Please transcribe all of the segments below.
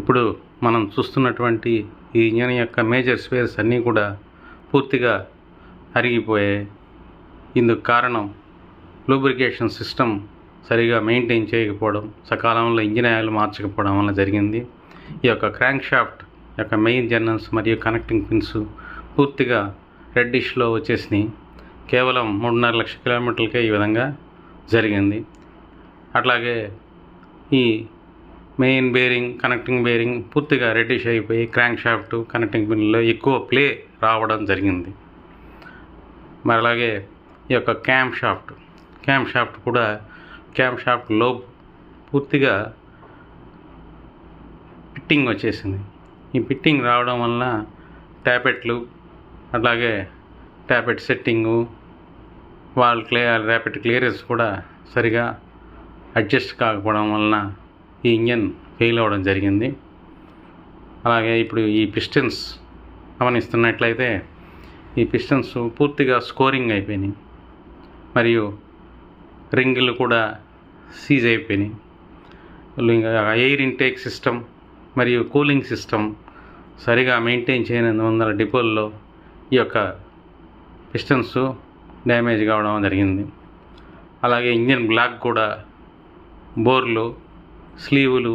ఇప్పుడు మనం చూస్తున్నటువంటి ఈ ఇంజన్ యొక్క మేజర్ స్పేర్స్ అన్నీ కూడా పూర్తిగా అరిగిపోయాయి. ఇందుకు కారణం లూబ్రికేషన్ సిస్టమ్ సరిగా మెయింటైన్ చేయకపోవడం, సకాలంలో ఇంజిన్ ఆయిల్ మార్చకపోవడం వల్ల జరిగింది. ఈ యొక్క క్రాంక్ షాఫ్ట్ యొక్క మెయిన్ జర్నల్స్ మరియు కనెక్టింగ్ పిన్స్ పూర్తిగా రెడ్డిష్లో వచ్చేసినాయి. కేవలం 3.5 లక్షల కిలోమీటర్లకే ఈ విధంగా జరిగింది. అట్లాగే ఈ మెయిన్ బేరింగ్, కనెక్టింగ్ బేరింగ్ పూర్తిగా రెడ్డిష్ అయిపోయి క్రాంక్ షాఫ్ట్, కనెక్టింగ్ పిన్లో ఎక్కువ ప్లే రావడం జరిగింది. మరి అలాగే ఈ యొక్క క్యామ్ షాఫ్ట్ కూడా క్యామ్ షాఫ్ట్ లోబ్ పూర్తిగా పిట్టింగ్ వచ్చేసింది. ఈ పిట్టింగ్ రావడం వలన ట్యాపెట్లు, అట్లాగే ట్యాపెట్ సెట్టింగు, ర్యాపిడ్ క్లియరెన్స్ కూడా సరిగా అడ్జస్ట్ కాకపోవడం వలన ఈ ఇంజన్ ఫెయిల్ అవ్వడం జరిగింది. అలాగే ఇప్పుడు ఈ పిస్టన్స్ గమనిస్తున్నట్లయితే ఈ పిస్టన్స్ పూర్తిగా స్కోరింగ్ అయిపోయినాయి, మరియు రింగులు కూడా సీజ్ అయిపోయినాయి. ఎయిర్ ఇంటేక్ సిస్టమ్ మరియు కూలింగ్ సిస్టమ్ సరిగా మెయింటైన్ చేయనందువల్ల డిపోల్లో ఈ యొక్క పిస్టన్స్ డ్యామేజ్ కావడం జరిగింది. అలాగే ఇంజన్ బ్లాక్ కూడా, బోర్లు, స్లీవులు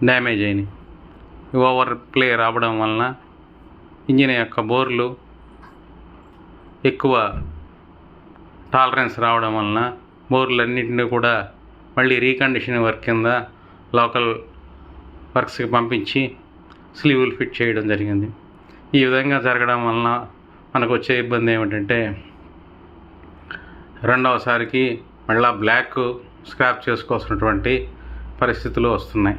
డ్యామేజ్ అయినాయి. ఓవర్ ప్లే రావడం వలన ఇంజిన్ యొక్క బోర్లు ఎక్కువ టాలరెన్స్ రావడం వలన బోర్లన్నింటినీ కూడా మళ్ళీ రీకండిషనింగ్ వర్క్ కింద లోకల్ వర్క్స్కి పంపించి స్లీవులు ఫిట్ చేయడం జరిగింది. ఈ విధంగా జరగడం వలన మనకు వచ్చే ఇబ్బంది ఏమిటంటే, రెండవసారికి మళ్ళీ బ్లాక్ స్క్రాప్ చేసుకోవాల్సినటువంటి పరిస్థితులు వస్తున్నాయి.